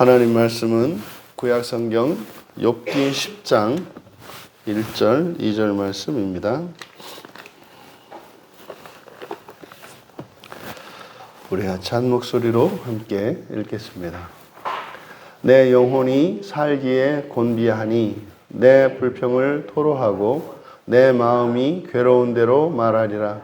하나님 말씀은 구약 성경 욥기 10장 1절 2절 말씀입니다. 우리 찬 목소리로 함께 읽겠습니다. 내 영혼이 살기에 곤비하니 내 불평을 토로하고 내 마음이 괴로운 대로 말하리라.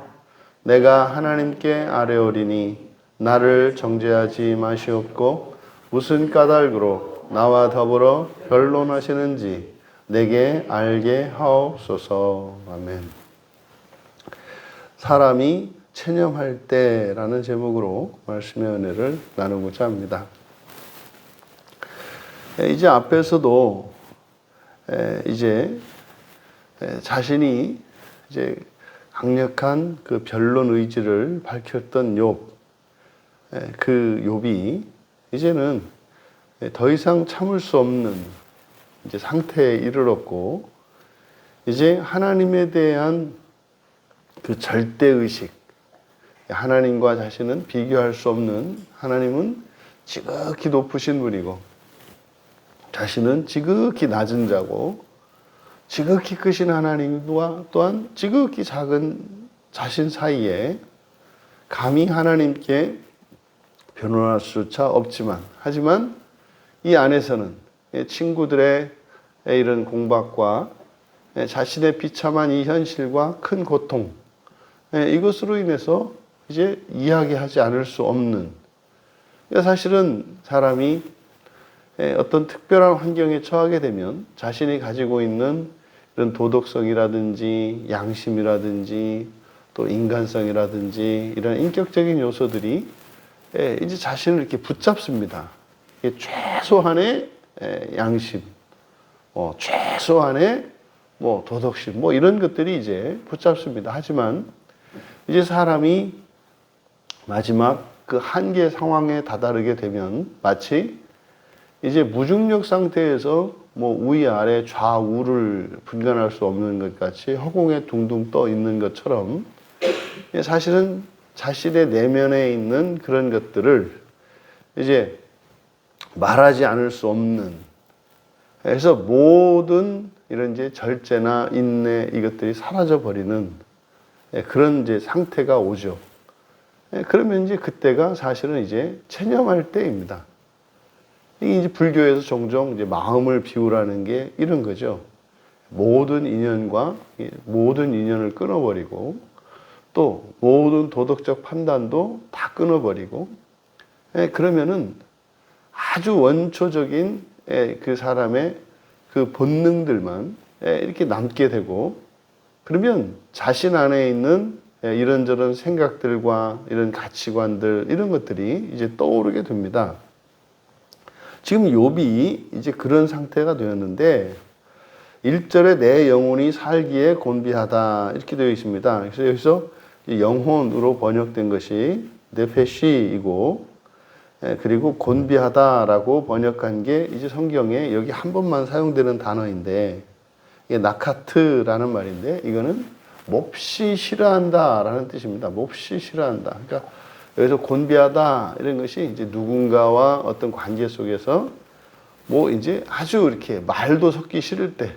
내가 하나님께 아뢰오리니 나를 정죄하지 마시옵고 무슨 까닭으로 나와 더불어 변론하시는지 내게 알게 하옵소서. 아멘. 사람이 체념할 때라는 제목으로 말씀의 은혜를 나누고자 합니다. 이제 앞에서도 이제 자신이 이제 강력한 그 변론 의지를 밝혔던 욥, 그 욥이 이제는 더 이상 참을 수 없는 이제 상태에 이르렀고, 이제 하나님에 대한 그 절대의식, 하나님과 자신은 비교할 수 없는, 하나님은 지극히 높으신 분이고 자신은 지극히 낮은 자고, 지극히 크신 하나님과 또한 지극히 작은 자신 사이에 감히 하나님께 변론할 수조차 없지만, 하지만 이 안에서는 친구들의 이런 공박과 자신의 비참한 이 현실과 큰 고통, 이것으로 인해서 이제 이야기하지 않을 수 없는, 사실은 사람이 어떤 특별한 환경에 처하게 되면 자신이 가지고 있는 이런 도덕성이라든지 양심이라든지 또 인간성이라든지 이런 인격적인 요소들이 이제 자신을 이렇게 붙잡습니다. 최소한의 양심, 최소한의 도덕심, 이런 것들이 이제 붙잡습니다. 하지만 이제 사람이 마지막 그 한계 상황에 다다르게 되면 마치 이제 무중력 상태에서 위아래 좌우를 분간할 수 없는 것 같이 허공에 둥둥 떠 있는 것처럼, 사실은 자신의 내면에 있는 그런 것들을 이제 말하지 않을 수 없는, 그래서 모든 이런 이제 절제나 인내 이것들이 사라져 버리는 그런 이제 상태가 오죠. 그러면 이제 그때가 사실은 이제 체념할 때입니다. 이게 이제 불교에서 종종 이제 마음을 비우라는 게 이런 거죠. 모든 인연을 끊어버리고, 또 모든 도덕적 판단도 다 끊어버리고, 그러면은 아주 원초적인 그 사람의 그 본능들만 이렇게 남게 되고, 그러면 자신 안에 있는 이런저런 생각들과 이런 가치관들, 이런 것들이 이제 떠오르게 됩니다. 지금 욥이 이제 그런 상태가 되었는데 1절에 내 영혼이 살기에 곤비하다 이렇게 되어 있습니다. 그래서 여기서 영혼으로 번역된 것이 네페시이고, 그리고 곤비하다라고 번역한 게 이제 성경에 여기 한 번만 사용되는 단어인데, 이게 나카트라는 말인데 이거는 몹시 싫어한다라는 뜻입니다. 몹시 싫어한다. 그러니까 여기서 곤비하다 이런 것이 이제 누군가와 어떤 관계 속에서 이제 아주 이렇게 말도 섞기 싫을 때,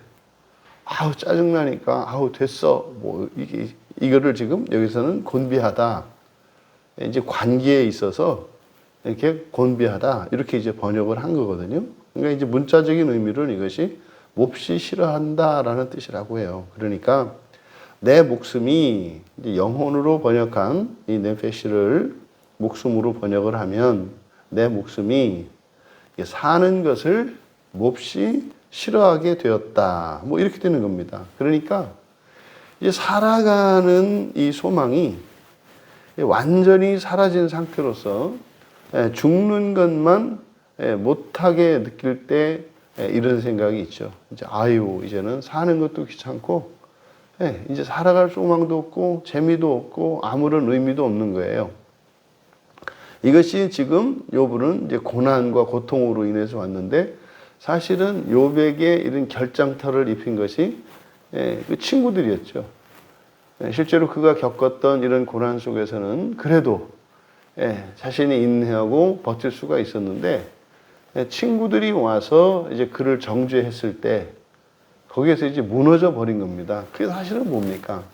아우 짜증나니까 아우 됐어 이거를 지금 여기서는 곤비하다, 이제 관계에 있어서 이렇게 곤비하다 이렇게 이제 번역을 한 거거든요. 그러니까 이제 문자적인 의미로는 이것이 몹시 싫어한다라는 뜻이라고 해요. 그러니까 내 목숨이 이제 영혼으로 번역한 이 네페시를 목숨으로 번역을 하면 내 목숨이 사는 것을 몹시 싫어하게 되었다. 이렇게 되는 겁니다. 그러니까 이제 살아가는 이 소망이 완전히 사라진 상태로서 죽는 것만 못하게 느낄 때 이런 생각이 있죠. 이제 이제는 사는 것도 귀찮고, 이제 살아갈 소망도 없고 재미도 없고 아무런 의미도 없는 거예요. 이것이 지금 욥은 이제 고난과 고통으로 인해서 왔는데, 사실은 욥에게 이런 결장터를 입힌 것이 그 친구들이었죠. 실제로 그가 겪었던 이런 고난 속에서는 그래도 자신이 인내하고 버틸 수가 있었는데, 친구들이 와서 이제 그를 정죄했을 때 거기에서 이제 무너져 버린 겁니다. 그게 사실은 뭡니까?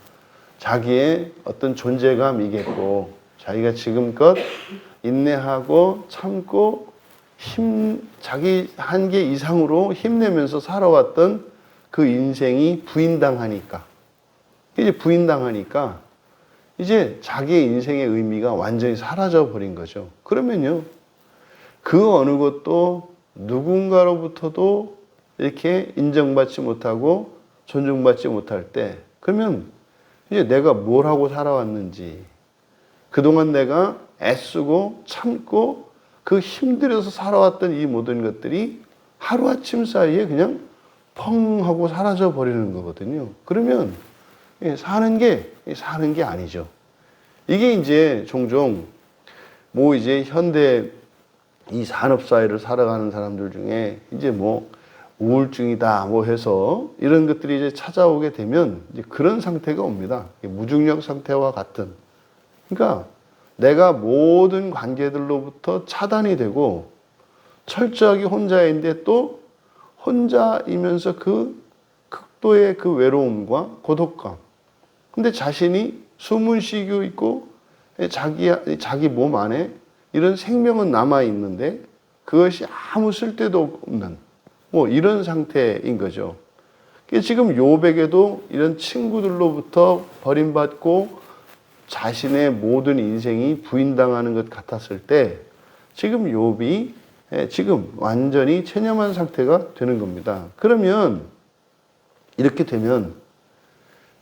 자기의 어떤 존재감이겠고, 자기가 지금껏 인내하고 참고 자기 한계 이상으로 힘내면서 살아왔던 그 인생이 부인당하니까, 이제 자기의 인생의 의미가 완전히 사라져 버린 거죠. 그러면요, 그 어느 것도 누군가로부터도 이렇게 인정받지 못하고 존중받지 못할 때, 그러면 이제 내가 뭘 하고 살아왔는지, 그동안 내가 애쓰고 참고 그 힘들여서 살아왔던 이 모든 것들이 하루아침 사이에 그냥 펑 하고 사라져 버리는 거거든요. 그러면 사는 게 아니죠. 이게 이제 종종 뭐 이제 현대 이 산업사회를 살아가는 사람들 중에 이제 뭐 우울증이다 뭐 해서 이런 것들이 이제 찾아오게 되면 이제 그런 상태가 옵니다. 무중력 상태와 같은. 그러니까 내가 모든 관계들로부터 차단이 되고 철저하게 혼자인데 또 혼자이면서 그 극도의 그 외로움과 고독감. 근데 자신이 숨은 쉬고 있고 자기 몸 안에 이런 생명은 남아 있는데 그것이 아무 쓸데도 없는 뭐 이런 상태인 거죠. 지금 욥에게도 이런 친구들로부터 버림받고 자신의 모든 인생이 부인당하는 것 같았을 때 지금 욥이 지금 완전히 체념한 상태가 되는 겁니다. 그러면 이렇게 되면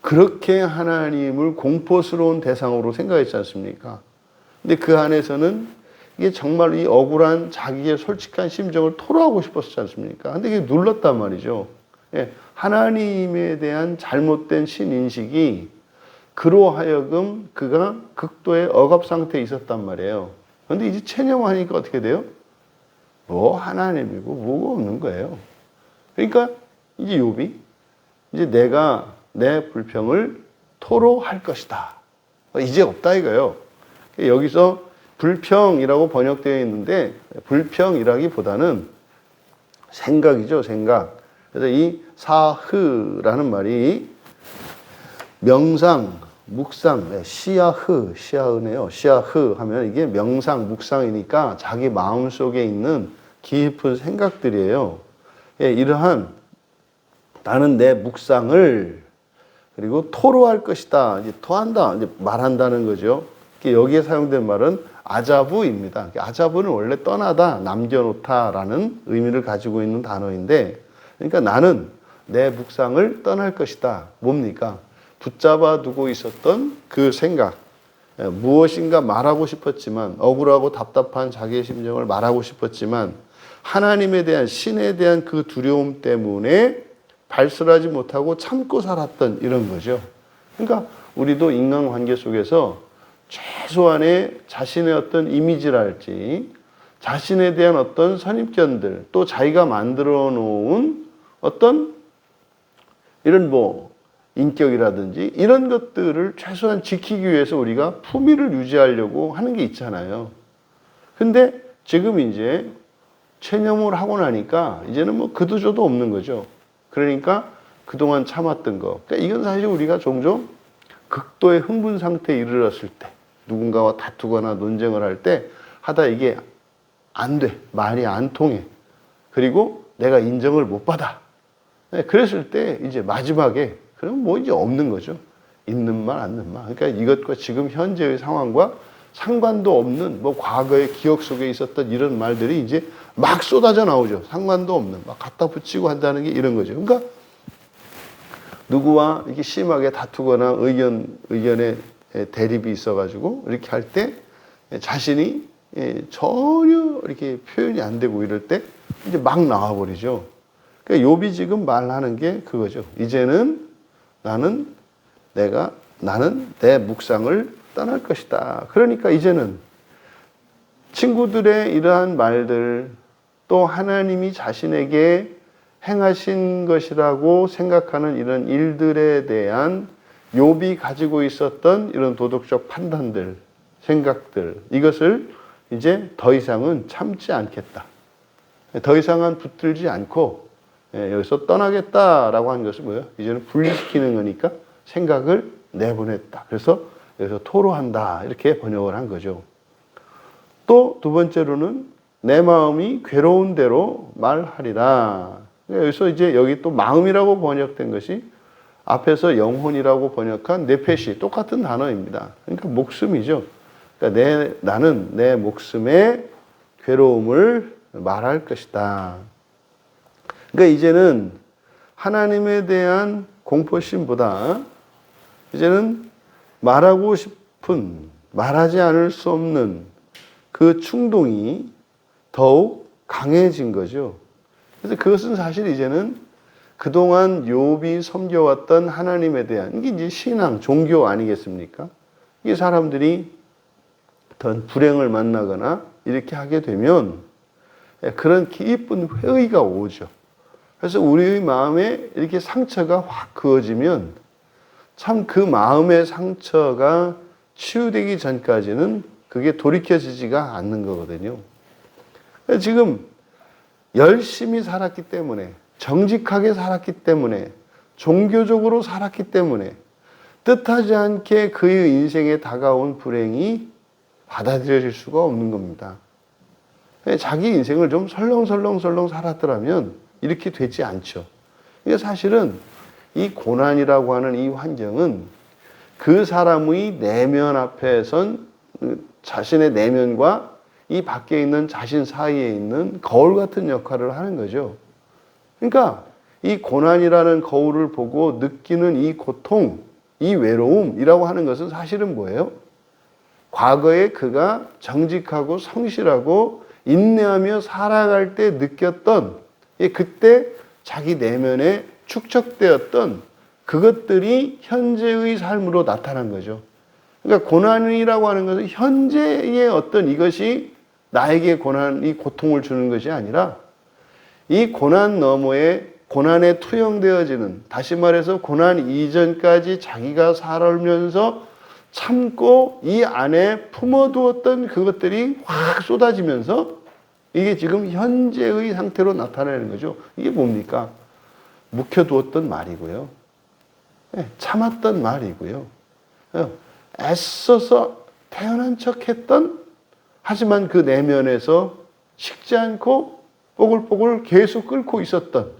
그렇게 하나님을 공포스러운 대상으로 생각했지 않습니까? 근데 그 안에서는 이게 정말 이 억울한 자기의 솔직한 심정을 토로하고 싶었지 않습니까? 근데 이게 눌렀단 말이죠. 하나님에 대한 잘못된 신인식이 그로 하여금 그가 극도의 억압 상태에 있었단 말이에요. 그런데 이제 체념하니까 어떻게 돼요? 뭐 하나님이고 뭐가 없는 거예요. 그러니까 이제 욥이 이제 내가 내 불평을 토로할 것이다. 이제 없다 이거예요. 여기서 불평이라고 번역되어 있는데 불평이라기보다는 생각이죠, 생각. 그래서 이 사흐라는 말이 명상, 묵상, 시야흐네요. 시야흐 하면 이게 명상, 묵상이니까 자기 마음속에 있는 깊은 생각들이에요. 이러한 나는 내 묵상을 그리고 토로할 것이다. 이제 토한다, 이제 말한다는 거죠. 여기에 사용된 말은 아자부입니다. 아자부는 원래 떠나다, 남겨놓다라는 의미를 가지고 있는 단어인데, 그러니까 나는 내 묵상을 떠날 것이다. 뭡니까? 붙잡아 두고 있었던 그 생각, 무엇인가 말하고 싶었지만, 억울하고 답답한 자기의 심정을 말하고 싶었지만, 하나님에 대한, 신에 대한 그 두려움 때문에 발설하지 못하고 참고 살았던 이런 거죠. 그러니까 우리도 인간관계 속에서 최소한의 자신의 어떤 이미지랄지, 자신에 대한 어떤 선입견들, 또 자기가 만들어 놓은 어떤 이런 뭐 인격이라든지 이런 것들을 최소한 지키기 위해서 우리가 품위를 유지하려고 하는 게 있잖아요. 근데 지금 이제 체념을 하고 나니까 이제는 뭐 그도저도 없는 거죠. 그러니까 그동안 참았던 거. 그러니까 이건 사실 우리가 종종 극도의 흥분 상태에 이르렀을 때, 누군가와 다투거나 논쟁을 할 때 하다 이게 안 돼. 말이 안 통해. 그리고 내가 인정을 못 받아. 그랬을 때 이제 마지막에 그럼 뭐 이제 없는 거죠. 있는 말, 않는 말. 그러니까 이것과 지금 현재의 상황과 상관도 없는 뭐 과거의 기억 속에 있었던 이런 말들이 이제 막 쏟아져 나오죠. 상관도 없는 막 갖다 붙이고 한다는 게 이런 거죠. 그러니까 누구와 이렇게 심하게 다투거나 의견에 대립이 있어가지고 이렇게 할 때 자신이 전혀 이렇게 표현이 안 되고 이럴 때 이제 막 나와버리죠. 그러니까 욥이 지금 말하는 게 그거죠. 이제는 나는 내 묵상을 떠날 것이다. 그러니까 이제는 친구들의 이러한 말들, 또 하나님이 자신에게 행하신 것이라고 생각하는 이런 일들에 대한 욥이 가지고 있었던 이런 도덕적 판단들, 생각들, 이것을 이제 더 이상은 참지 않겠다. 더 이상은 붙들지 않고 여기서 떠나겠다라고 하는 것은 뭐예요? 이제는 분리시키는 거니까 생각을 내보냈다. 그래서 여기서 토로한다. 이렇게 번역을 한 거죠. 또 두 번째로는 내 마음이 괴로운 대로 말하리라. 여기서 이제 여기 또 마음이라고 번역된 것이 앞에서 영혼이라고 번역한 네페시 똑같은 단어입니다. 그러니까 목숨이죠. 그러니까 나는 내 목숨의 괴로움을 말할 것이다. 그러니까 이제는 하나님에 대한 공포심보다 이제는 말하고 싶은, 말하지 않을 수 없는 그 충동이 더욱 강해진 거죠. 그래서 그것은 사실 이제는 그동안 욥이 섬겨왔던 하나님에 대한, 이게 이제 신앙, 종교 아니겠습니까? 이게 사람들이 어떤 불행을 만나거나 이렇게 하게 되면 그런 깊은 회의가 오죠. 그래서 우리의 마음에 이렇게 상처가 확 그어지면 참 그 마음의 상처가 치유되기 전까지는 그게 돌이켜지지가 않는 거거든요. 지금 열심히 살았기 때문에, 정직하게 살았기 때문에, 종교적으로 살았기 때문에 뜻하지 않게 그의 인생에 다가온 불행이 받아들여질 수가 없는 겁니다. 자기 인생을 좀 설렁설렁 살았더라면 이렇게 되지 않죠. 이게 사실은 이 고난이라고 하는 이 환경은 그 사람의 내면 앞에 선 자신의 내면과 이 밖에 있는 자신 사이에 있는 거울 같은 역할을 하는 거죠. 그러니까 이 고난이라는 거울을 보고 느끼는 이 고통, 이 외로움이라고 하는 것은 사실은 뭐예요? 과거에 그가 정직하고 성실하고 인내하며 살아갈 때 느꼈던, 그때 자기 내면에 축적되었던 그것들이 현재의 삶으로 나타난 거죠. 그러니까 고난이라고 하는 것은 현재의 어떤 이것이 나에게 이 고통을 주는 것이 아니라 이 고난 너머에 고난에 투영되어지는, 다시 말해서 고난 이전까지 자기가 살면서 참고 이 안에 품어두었던 그것들이 확 쏟아지면서 이게 지금 현재의 상태로 나타나는 거죠. 이게 뭡니까? 묵혀두었던 말이고요. 참았던 말이고요. 애써서 태어난 척 했던, 하지만 그 내면에서 식지 않고 뽀글뽀글 계속 끓고 있었던,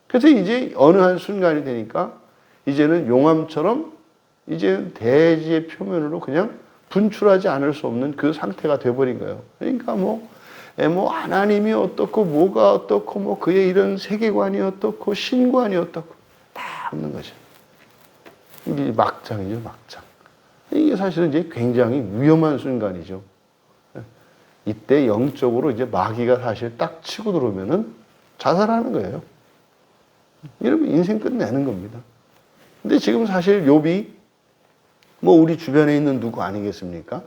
그래서 이제 어느 한 순간이 되니까 이제는 용암처럼 이제 대지의 표면으로 그냥 분출하지 않을 수 없는 그 상태가 돼버린 거예요. 그러니까 뭐 하나님이 어떻고 뭐가 어떻고 뭐 그의 이런 세계관이 어떻고 신관이 어떻고 다 없는 거죠. 이게 막장이죠, 막장. 이게 사실은 이제 굉장히 위험한 순간이죠. 이때 영적으로 이제 마귀가 사실 딱 치고 들어오면은 자살하는 거예요. 이러면 인생 끝내는 겁니다. 근데 지금 사실 욥이 뭐 우리 주변에 있는 누구 아니겠습니까?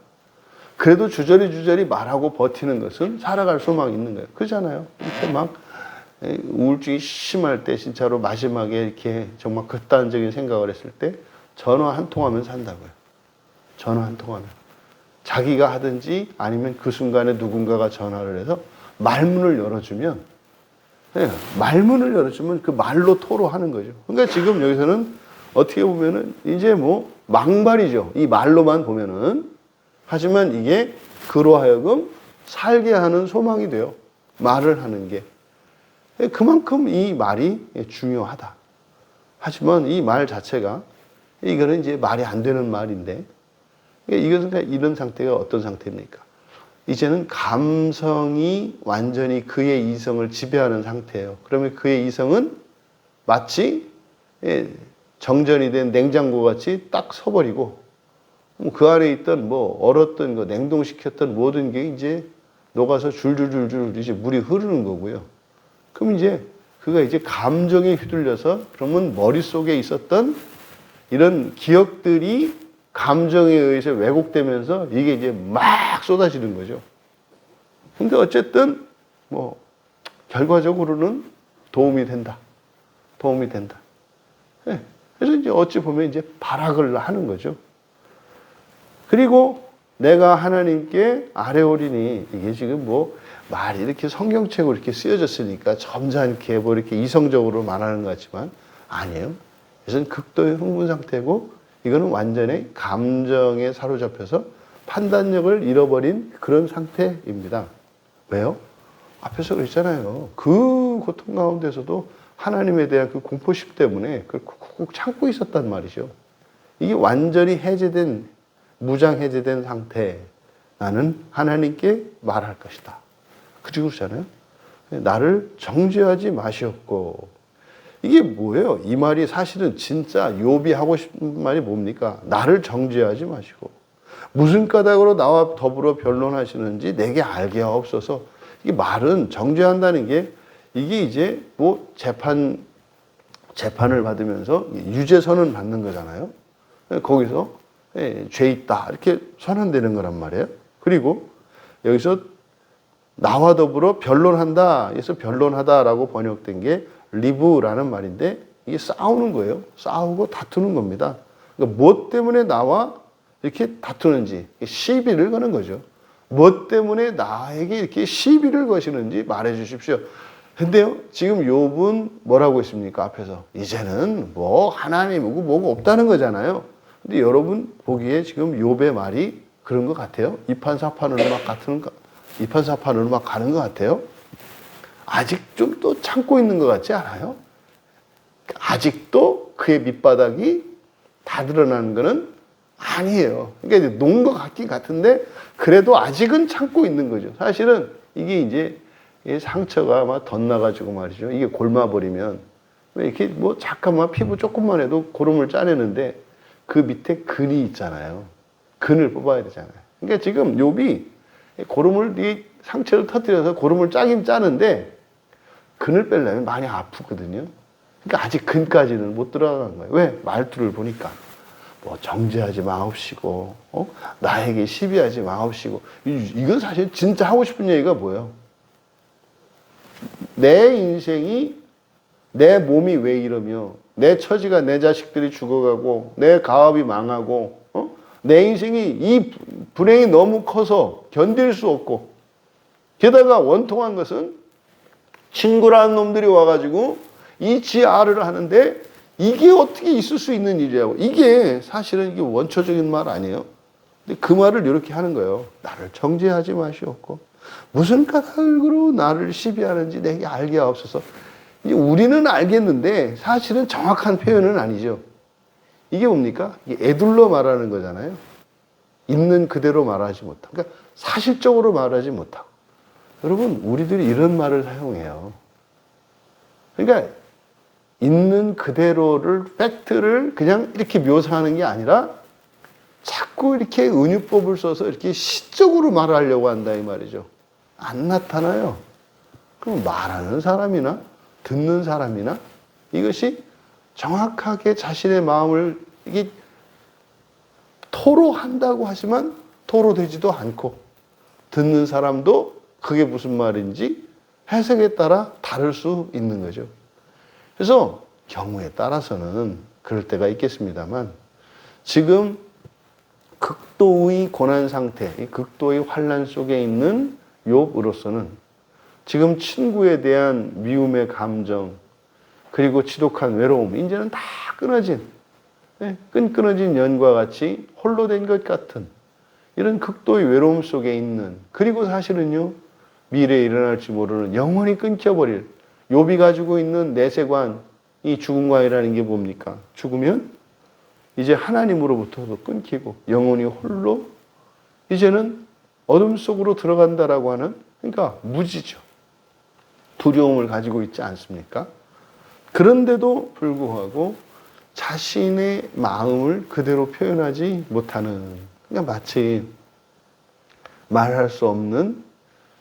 그래도 주저리 말하고 버티는 것은 살아갈 소망이 있는 거예요. 그렇잖아요. 이렇게 막 우울증이 심할 때 진짜로 마지막에 이렇게 정말 극단적인 생각을 했을 때 전화 한 통하면 산다고요. 전화 한 통하면. 자기가 하든지 아니면 그 순간에 누군가가 전화를 해서 말문을 열어주면, 말문을 열어주면 그 말로 토로하는 거죠. 그러니까 지금 여기서는 어떻게 보면은 이제 뭐 막말이죠. 이 말로만 보면은. 하지만 이게 그로 하여금 살게 하는 소망이 돼요. 말을 하는 게. 그만큼 이 말이 중요하다. 하지만 이 말 자체가, 이거는 이제 말이 안 되는 말인데, 이것은 이런 상태가 어떤 상태입니까? 이제는 감성이 완전히 그의 이성을 지배하는 상태예요. 그러면 그의 이성은 마치 정전이 된 냉장고 같이 딱 서버리고, 그 안에 있던 뭐 얼었던 거, 냉동시켰던 모든 게 이제 녹아서 줄줄줄줄 이제 물이 흐르는 거고요. 그럼 이제 그가 이제 감정에 휘둘려서, 그러면 머릿속에 있었던 이런 기억들이 감정에 의해서 왜곡되면서 이게 이제 막 쏟아지는 거죠. 근데 어쨌든 뭐 결과적으로는 도움이 된다. 도움이 된다. 그래서 이제 어찌 보면 이제 발악을 하는 거죠. 그리고 내가 하나님께 아뢰오리니, 이게 지금 뭐 말이 이렇게 성경책으로 이렇게 쓰여졌으니까 점잖게 뭐 이렇게 이성적으로 말하는 것 같지만 아니에요. 이것은 극도의 흥분 상태고 이거는 완전히 감정에 사로잡혀서 판단력을 잃어버린 그런 상태입니다. 왜요? 앞에서 그랬잖아요. 그 고통 가운데서도 하나님에 대한 그 공포심 때문에 그걸 꾹꾹 참고 있었단 말이죠. 이게 완전히 해제된, 무장 해제된 상태. 나는 하나님께 말할 것이다. 그리고 그러잖아요. 나를 정죄하지 마시옵고. 이게 뭐예요? 이 말이 사실은 진짜 욥이 하고 싶은 말이 뭡니까? 나를 정죄하지 마시고. 무슨 까닭으로 나와 더불어 변론하시는지 내게 알게 하옵소서. 이 말은 정죄한다는 게 이게 이제 뭐 재판을 받으면서 유죄 선언 받는 거잖아요. 거기서 죄 있다 이렇게 선언되는 거란 말이에요. 그리고 여기서 나와 더불어 변론한다. 그래서 변론하다라고 번역된 게 리브라는 말인데 이게 싸우는 거예요. 싸우고 다투는 겁니다. 그러니까 뭐 때문에 나와 이렇게 다투는지 시비를 거는 거죠. 뭐 때문에 나에게 이렇게 시비를 거시는지 말해 주십시오. 근데요, 지금 욥은 뭐라고 했습니까? 앞에서 이제는 뭐 하나님이고 뭐가 없다는 거잖아요. 근데 여러분 보기에 지금 욥의 말이 그런 것 같아요? 이판사판으로 막 가는 것 같아요? 아직 좀 또 참고 있는 것 같지 않아요? 아직도 그의 밑바닥이 다 드러나는 거는 아니에요. 그러니까 이제 놓은 것 같긴 같은데 그래도 아직은 참고 있는 거죠. 사실은 이게 이제 상처가 막 덧나가지고 말이죠. 이게 골마버리면 왜 이렇게 뭐 잠깐만 피부 조금만 해도 고름을 짜내는데 그 밑에 근이 있잖아요. 근을 뽑아야 되잖아요. 그러니까 지금 욥이 고름을 이 상처를 터뜨려서 고름을 짜긴 짜는데 근을 빼려면 많이 아프거든요. 그러니까 아직 근까지는 못 들어간 거예요. 왜? 말투를 보니까 뭐 정죄하지 마옵시고 나에게 시비하지 마옵시고 이건 사실 진짜 하고 싶은 얘기가 뭐예요? 내 인생이 내 몸이 왜 이러며 내 처지가 내 자식들이 죽어가고 내 가업이 망하고 내 인생이 이 불행이 너무 커서 견딜 수 없고 게다가 원통한 것은 친구라는 놈들이 와가지고 이 지아를 하는데 이게 어떻게 있을 수 있는 일이라고. 이게 사실은 이게 원초적인 말 아니에요. 근데 그 말을 이렇게 하는 거예요. 나를 정죄하지 마시옵고 무슨 까닭으로 나를 시비하는지 내게 알게 하옵소서. 이제 우리는 알겠는데 사실은 정확한 표현은 아니죠. 이게 뭡니까? 이게 애둘러 말하는 거잖아요. 있는 그대로 말하지 못하고. 그러니까 사실적으로 말하지 못하고. 여러분, 우리들이 이런 말을 사용해요. 그러니까 있는 그대로를, 팩트를 그냥 이렇게 묘사하는 게 아니라 자꾸 이렇게 은유법을 써서 이렇게 시적으로 말하려고 한다 이 말이죠. 안 나타나요. 그럼 말하는 사람이나 듣는 사람이나 이것이 정확하게 자신의 마음을 이게 토로한다고 하지만 토로되지도 않고 듣는 사람도 그게 무슨 말인지 해석에 따라 다를 수 있는 거죠. 그래서 경우에 따라서는 그럴 때가 있겠습니다만 지금 극도의 고난 상태, 극도의 환난 속에 있는 욥으로서는 지금 친구에 대한 미움의 감정 그리고 지독한 외로움 이제는 다 끊어진 끈끈어진 연과 같이 홀로 된 것 같은 이런 극도의 외로움 속에 있는 그리고 사실은요 미래에 일어날지 모르는 영원히 끊겨버릴 욥이 가지고 있는 내세관 이 죽음관이라는 게 뭡니까? 죽으면 이제 하나님으로부터도 끊기고 영원히 홀로 이제는 어둠 속으로 들어간다라고 하는 그러니까 무지죠. 두려움을 가지고 있지 않습니까? 그런데도 불구하고 자신의 마음을 그대로 표현하지 못하는 그러니까 마치 말할 수 없는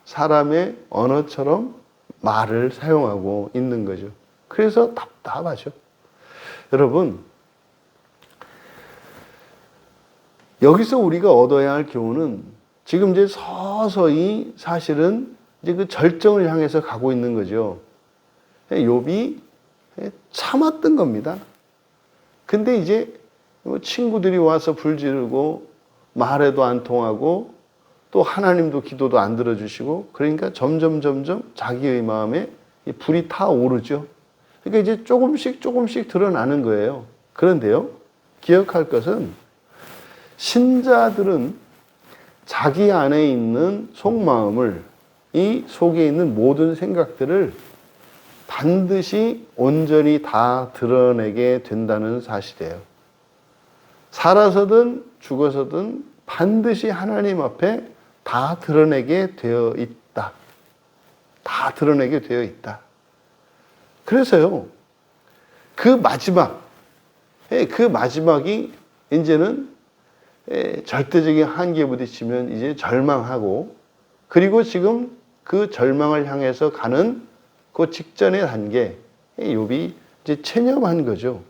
사람의 언어처럼 말을 사용하고 있는 거죠. 그래서 답답하죠. 여러분, 여기서 우리가 얻어야 할 교훈은 지금 이제 서서히 사실은 이제 그 절정을 향해서 가고 있는 거죠. 욥이 참았던 겁니다. 근데 이제 친구들이 와서 불지르고 말해도 안 통하고 또 하나님도 기도도 안 들어주시고, 그러니까 점점 자기의 마음에 이 불이 타오르죠. 그러니까 이제 조금씩 드러나는 거예요. 그런데요, 기억할 것은 신자들은 자기 안에 있는 속마음을, 이 속에 있는 모든 생각들을 반드시 온전히 다 드러내게 된다는 사실이에요. 살아서든 죽어서든 반드시 하나님 앞에 다 드러내게 되어 있다. 다 드러내게 되어 있다. 그래서요, 그 마지막이 이제는 절대적인 한계에 부딪히면 이제 절망하고, 그리고 지금 그 절망을 향해서 가는 그 직전의 단계, 욥이 이제 체념한 거죠.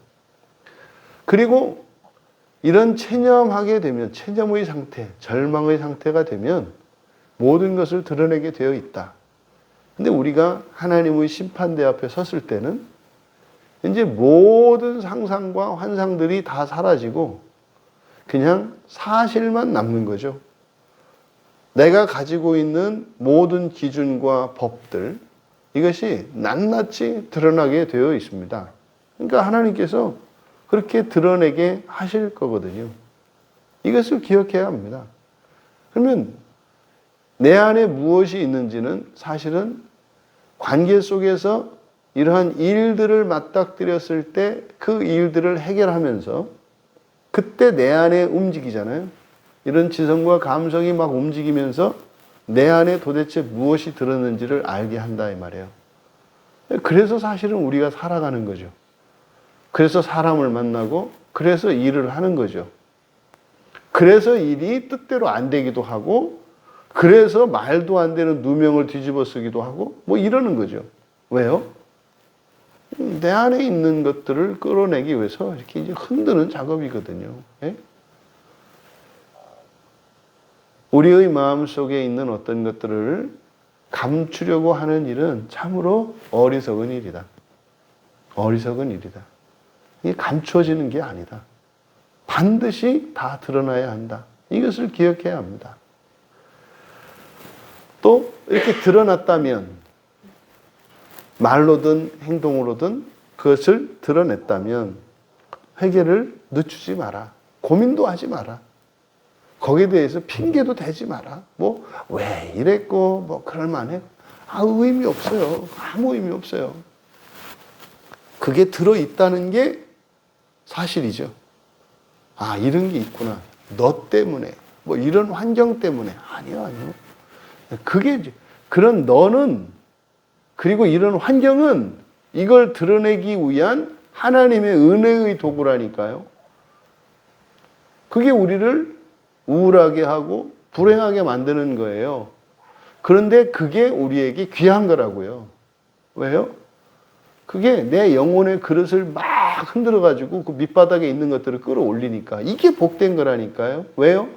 그리고 이런 체념하게 되면, 체념의 상태, 절망의 상태가 되면 모든 것을 드러내게 되어 있다. 근데 우리가 하나님의 심판대 앞에 섰을 때는 이제 모든 상상과 환상들이 다 사라지고 그냥 사실만 남는 거죠. 내가 가지고 있는 모든 기준과 법들, 이것이 낱낱이 드러나게 되어 있습니다. 그러니까 하나님께서 그렇게 드러내게 하실 거거든요. 이것을 기억해야 합니다. 그러면 내 안에 무엇이 있는지는 사실은 관계 속에서 이러한 일들을 맞닥뜨렸을 때 그 일들을 해결하면서 그때 내 안에 움직이잖아요. 이런 지성과 감성이 막 움직이면서 내 안에 도대체 무엇이 들었는지를 알게 한다 이 말이에요. 그래서 사실은 우리가 살아가는 거죠. 그래서 사람을 만나고, 그래서 일을 하는 거죠. 그래서 일이 뜻대로 안 되기도 하고, 그래서 말도 안 되는 누명을 뒤집어 쓰기도 하고, 뭐 이러는 거죠. 왜요? 내 안에 있는 것들을 끌어내기 위해서 이렇게 이제 흔드는 작업이거든요. 예? 우리의 마음 속에 있는 어떤 것들을 감추려고 하는 일은 참으로 어리석은 일이다. 어리석은 일이다. 이게 감추어지는 게 아니다. 반드시 다 드러나야 한다. 이것을 기억해야 합니다. 또 이렇게 드러났다면, 말로든 행동으로든 그것을 드러냈다면 회개를 늦추지 마라. 고민도 하지 마라. 거기에 대해서 핑계도 대지 마라. 뭐 왜 이랬고 뭐 그럴만해. 의미 없어요. 아무 의미 없어요. 그게 들어있다는 게 사실이죠. 이런 게 있구나. 너 때문에, 뭐 이런 환경 때문에. 아니요. 그게 그런 너는, 그리고 이런 환경은 이걸 드러내기 위한 하나님의 은혜의 도구라니까요. 그게 우리를 우울하게 하고 불행하게 만드는 거예요. 그런데 그게 우리에게 귀한 거라고요. 왜요? 그게 내 영혼의 그릇을 막 흔들어가지고 그 밑바닥에 있는 것들을 끌어올리니까 이게 복된 거라니까요. 왜요?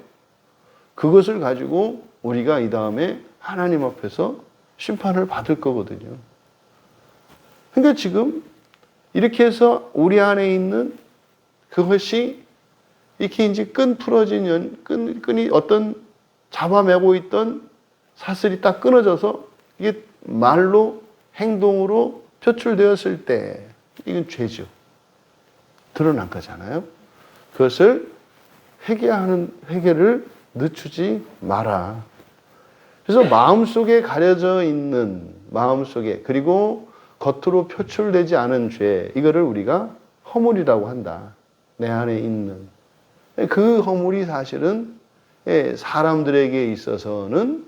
그것을 가지고 우리가 이 다음에 하나님 앞에서 심판을 받을 거거든요. 그러니까 지금 이렇게 해서 우리 안에 있는 그것이 이렇게 이제 끈이 어떤 잡아매고 있던 사슬이 딱 끊어져서 이게 말로, 행동으로 표출되었을 때 이건 죄죠. 드러난 거잖아요. 그것을 회개를 늦추지 마라. 그래서 마음속에 가려져 있는, 마음속에, 그리고 겉으로 표출되지 않은 죄, 이거를 우리가 허물이라고 한다. 내 안에 있는. 그 허물이 사실은 사람들에게 있어서는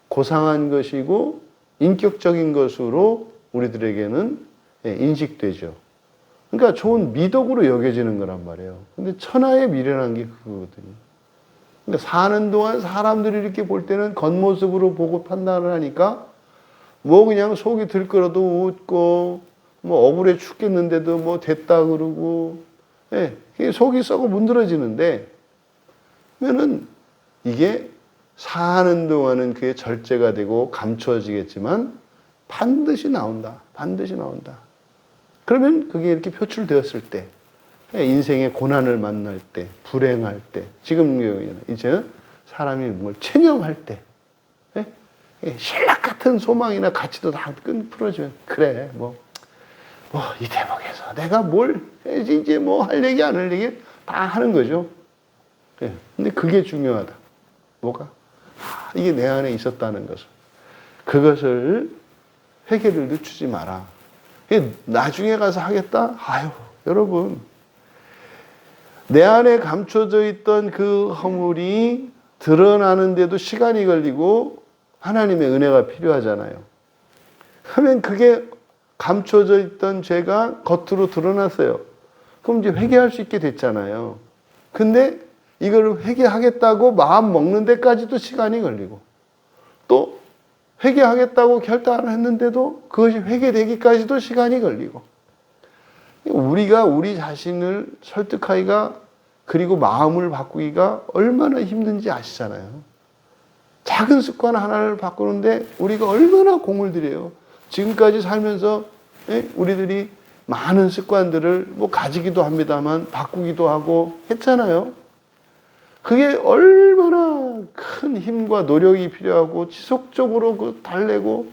고상한 것이고 인격적인 것으로 우리들에게는 인식되죠. 그러니까 좋은 미덕으로 여겨지는 거란 말이에요. 근데 천하에 미련한 게 그거거든요. 그러니까 사는 동안 사람들이 이렇게 볼 때는 겉모습으로 보고 판단을 하니까 뭐 그냥 속이 들끓어도 웃고, 뭐 억울해 죽겠는데도 뭐 됐다 그러고, 속이 썩어 문드러지는데, 그러면은 이게 사는 동안은 그게 절제가 되고 감추어지겠지만 반드시 나온다. 반드시 나온다. 그러면 그게 이렇게 표출되었을 때, 인생의 고난을 만날 때, 불행할 때, 지금 이제는 사람이 뭘 체념할 때, 신락 같은 소망이나 가치도 다 풀어주면, 그래, 이 대목에서 내가 뭘 해야지, 이제 할 얘기 안 할 얘기 다 하는 거죠. 예. 근데 그게 중요하다. 뭐가? 이게 내 안에 있었다는 것을. 그것을 회개를 늦추지 마라. 나중에 가서 하겠다? 아유, 여러분. 내 안에 감춰져 있던 그 허물이 드러나는데도 시간이 걸리고 하나님의 은혜가 필요하잖아요. 그러면 그게 감춰져 있던 죄가 겉으로 드러났어요. 그럼 이제 회개할 수 있게 됐잖아요. 근데 이걸 회개하겠다고 마음 먹는 데까지도 시간이 걸리고, 또 회개하겠다고 결단을 했는데도 그것이 회개되기까지도 시간이 걸리고, 우리가 우리 자신을 설득하기가, 그리고 마음을 바꾸기가 얼마나 힘든지 아시잖아요. 작은 습관 하나를 바꾸는데 우리가 얼마나 공을 들여요. 지금까지 살면서 우리들이 많은 습관들을 가지기도 합니다만 바꾸기도 하고 했잖아요. 그게 얼마나 큰 힘과 노력이 필요하고 지속적으로 달래고,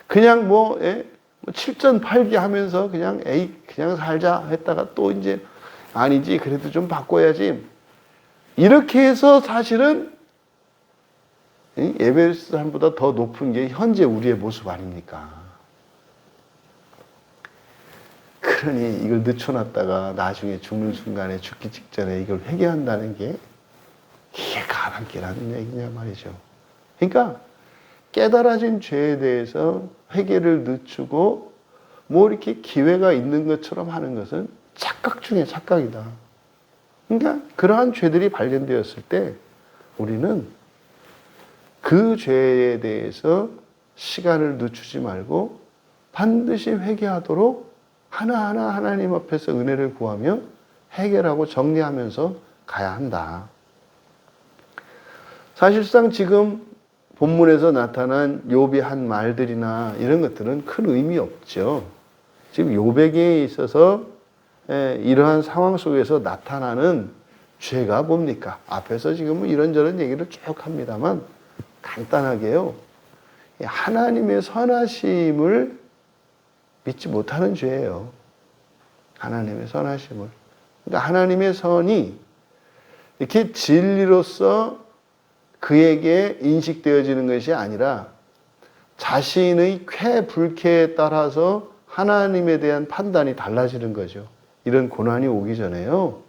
그냥 7전 8기 하면서 그냥 살자 했다가 또 이제 아니지, 그래도 좀 바꿔야지. 이렇게 해서 사실은 에베레스트 산보다 더 높은 게 현재 우리의 모습 아닙니까? 그러니 이걸 늦춰놨다가 나중에 죽는 순간에, 죽기 직전에 이걸 회개한다는 게 이게 가난기라는 얘기냐 말이죠. 그러니까 깨달아진 죄에 대해서 회개를 늦추고 이렇게 기회가 있는 것처럼 하는 것은 착각 중에 착각이다. 그러니까 그러한 죄들이 발견되었을 때 우리는 그 죄에 대해서 시간을 늦추지 말고 반드시 회개하도록 하나하나 하나님 앞에서 은혜를 구하며 해결하고 정리하면서 가야 한다. 사실상 지금 본문에서 나타난 욥이 한 말들이나 이런 것들은 큰 의미 없죠. 지금 욥에게 있어서 이러한 상황 속에서 나타나는 죄가 뭡니까? 앞에서 지금 이런저런 얘기를 쭉 합니다만 간단하게요. 하나님의 선하심을 믿지 못하는 죄예요. 하나님의 선하심을. 그러니까 하나님의 선이 이렇게 진리로서 그에게 인식되어지는 것이 아니라 자신의 쾌 불쾌에 따라서 하나님에 대한 판단이 달라지는 거죠. 이런 고난이 오기 전에요.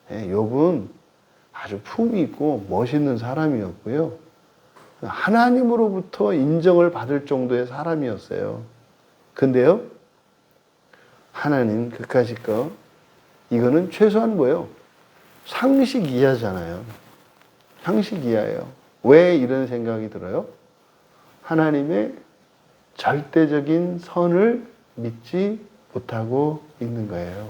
욥은 아주 품이 있고 멋있는 사람이었고요. 하나님으로부터 인정을 받을 정도의 사람이었어요. 근데요, 하나님 그까짓 거, 이거는 최소한 뭐예요? 상식 이하잖아요. 상식 이하예요. 왜 이런 생각이 들어요? 하나님의 절대적인 선을 믿지 못하고 있는 거예요.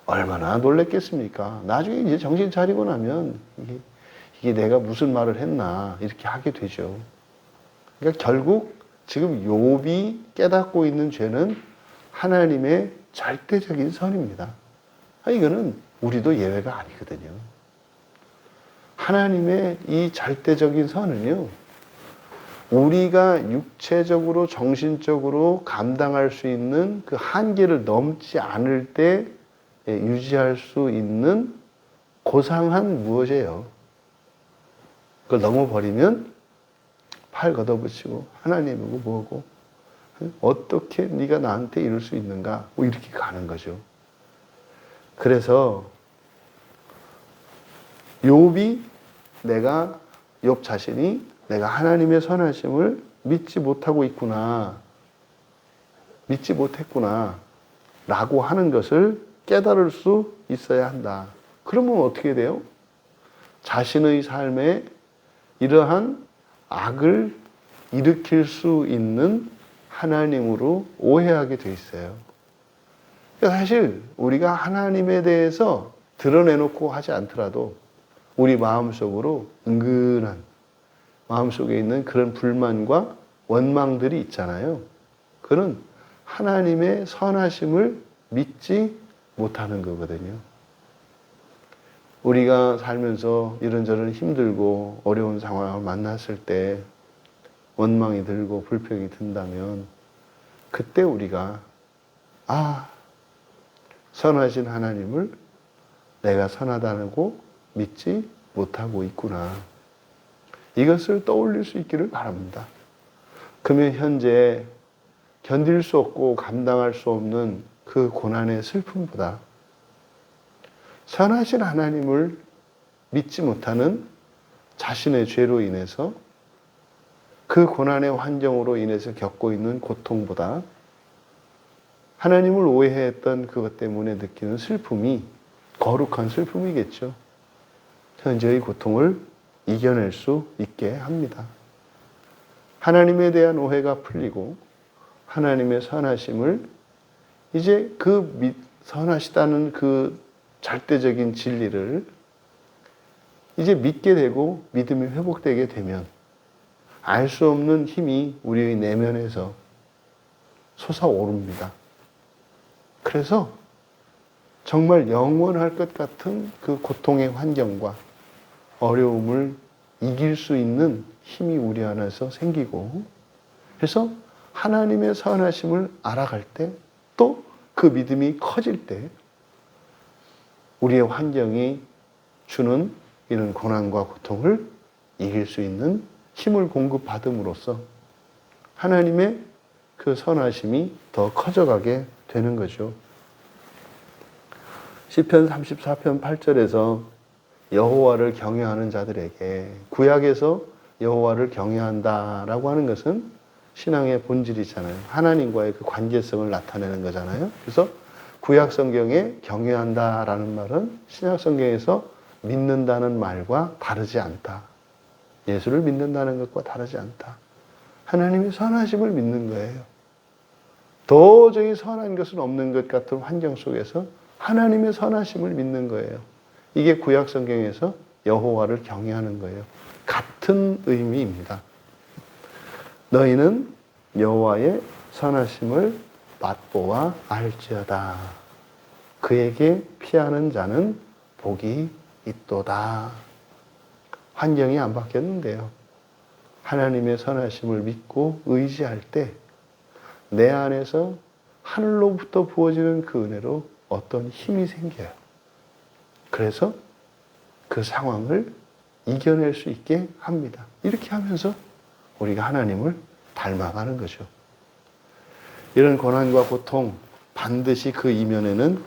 얼마나 놀랬겠습니까? 나중에 이제 정신 차리고 나면 이게 내가 무슨 말을 했나 이렇게 하게 되죠. 그러니까 결국 지금 욥이 깨닫고 있는 죄는 하나님의 절대적인 선입니다. 이거는 우리도 예외가 아니거든요. 하나님의 이 절대적인 선은요, 우리가 육체적으로 정신적으로 감당할 수 있는 그 한계를 넘지 않을 때 유지할 수 있는 고상한 무엇이에요. 그걸 넘어버리면 팔 걷어붙이고 하나님이고 뭐고 어떻게 네가 나한테 이럴 수 있는가 이렇게 가는 거죠. 그래서 욥이 욥 자신이 내가 하나님의 선하심을 믿지 못하고 있구나, 믿지 못했구나 라고 하는 것을 깨달을 수 있어야 한다. 그러면 어떻게 돼요? 자신의 삶에 이러한 악을 일으킬 수 있는 하나님으로 오해하게 돼 있어요. 사실 우리가 하나님에 대해서 드러내놓고 하지 않더라도 우리 마음속으로 은근한 마음속에 있는 그런 불만과 원망들이 있잖아요. 그는 하나님의 선하심을 믿지 못하는 거거든요. 우리가 살면서 이런저런 힘들고 어려운 상황을 만났을 때 원망이 들고 불평이 든다면 그때 우리가 선하신 하나님을 내가 선하다고 믿지 못하고 있구나. 이것을 떠올릴 수 있기를 바랍니다. 그러면 현재 견딜 수 없고 감당할 수 없는 그 고난의 슬픔보다 선하신 하나님을 믿지 못하는 자신의 죄로 인해서 그 고난의 환경으로 인해서 겪고 있는 고통보다 하나님을 오해했던 그것 때문에 느끼는 슬픔이 거룩한 슬픔이겠죠. 현재의 고통을 이겨낼 수 있게 합니다. 하나님에 대한 오해가 풀리고 하나님의 선하심을 이제 그 선하시다는 그 절대적인 진리를 이제 믿게 되고 믿음이 회복되게 되면 알 수 없는 힘이 우리의 내면에서 솟아오릅니다. 그래서 정말 영원할 것 같은 그 고통의 환경과 어려움을 이길 수 있는 힘이 우리 안에서 생기고, 그래서 하나님의 선하심을 알아갈 때, 또 그 믿음이 커질 때 우리의 환경이 주는 이런 고난과 고통을 이길 수 있는 힘을 공급받음으로써 하나님의 그 선하심이 더 커져가게 되는 거죠. 시편 34편 8절에서 여호와를 경외하는 자들에게, 구약에서 여호와를 경외한다라고 하는 것은 신앙의 본질이잖아요. 하나님과의 그 관계성을 나타내는 거잖아요. 그래서 구약 성경에 경외한다라는 말은 신약 성경에서 믿는다는 말과 다르지 않다. 예수를 믿는다는 것과 다르지 않다. 하나님의 선하심을 믿는 거예요. 도저히 선한 것은 없는 것 같은 환경 속에서 하나님의 선하심을 믿는 거예요. 이게 구약 성경에서 여호와를 경외하는 거예요. 같은 의미입니다. 너희는 여호와의 선하심을 맛보아 알지어다. 그에게 피하는 자는 복이 있도다. 환경이 안 바뀌었는데요. 하나님의 선하심을 믿고 의지할 때 내 안에서 하늘로부터 부어지는 그 은혜로 어떤 힘이 생겨요. 그래서 그 상황을 이겨낼 수 있게 합니다. 이렇게 하면서 우리가 하나님을 닮아가는 거죠. 이런 고난과 고통, 반드시 그 이면에는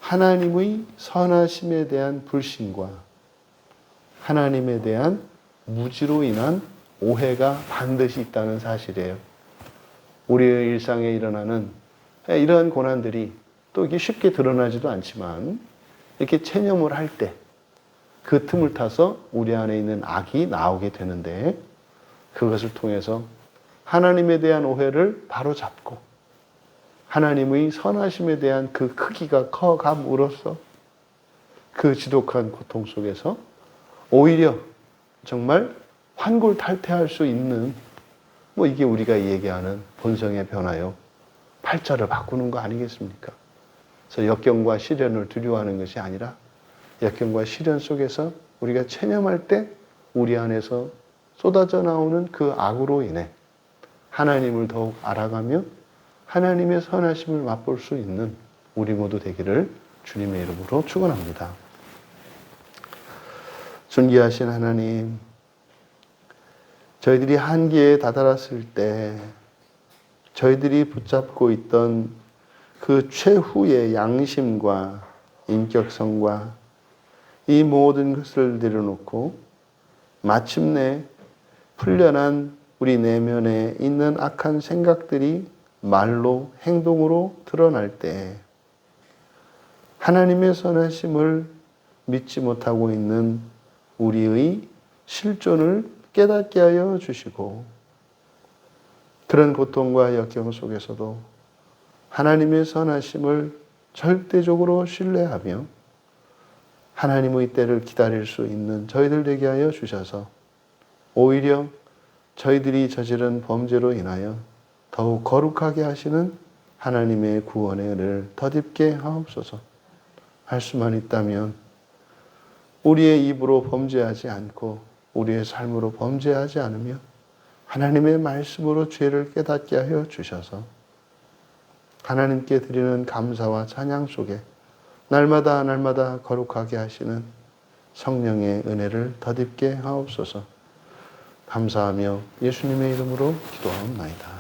하나님의 선하심에 대한 불신과 하나님에 대한 무지로 인한 오해가 반드시 있다는 사실이에요. 우리의 일상에 일어나는 이러한 고난들이 또 이게 쉽게 드러나지도 않지만 이렇게 체념을 할 때 그 틈을 타서 우리 안에 있는 악이 나오게 되는데, 그것을 통해서 하나님에 대한 오해를 바로잡고 하나님의 선하심에 대한 그 크기가 커감으로써 그 지독한 고통 속에서 오히려 정말 환골탈태할 수 있는, 이게 우리가 얘기하는 본성의 변화요, 팔자를 바꾸는 거 아니겠습니까? 그래서 역경과 시련을 두려워하는 것이 아니라 역경과 시련 속에서 우리가 체념할 때 우리 안에서 쏟아져 나오는 그 악으로 인해 하나님을 더욱 알아가며 하나님의 선하심을 맛볼 수 있는 우리 모두 되기를 주님의 이름으로 축원합니다. 존귀하신 하나님, 저희들이 한계에 다다랐을 때 저희들이 붙잡고 있던 그 최후의 양심과 인격성과 이 모든 것을 내려놓고 마침내 풀려난 우리 내면에 있는 악한 생각들이 말로, 행동으로 드러날 때 하나님의 선하심을 믿지 못하고 있는 우리의 실존을 깨닫게 하여 주시고, 그런 고통과 역경 속에서도 하나님의 선하심을 절대적으로 신뢰하며 하나님의 때를 기다릴 수 있는 저희들 되게 하여 주셔서 오히려 저희들이 저지른 범죄로 인하여 더욱 거룩하게 하시는 하나님의 구원의 은혜를 더딥게 하옵소서. 할 수만 있다면 우리의 입으로 범죄하지 않고 우리의 삶으로 범죄하지 않으며 하나님의 말씀으로 죄를 깨닫게 하여 주셔서 하나님께 드리는 감사와 찬양 속에 날마다 날마다 거룩하게 하시는 성령의 은혜를 덧입게 하옵소서. 감사하며 예수님의 이름으로 기도하옵나이다.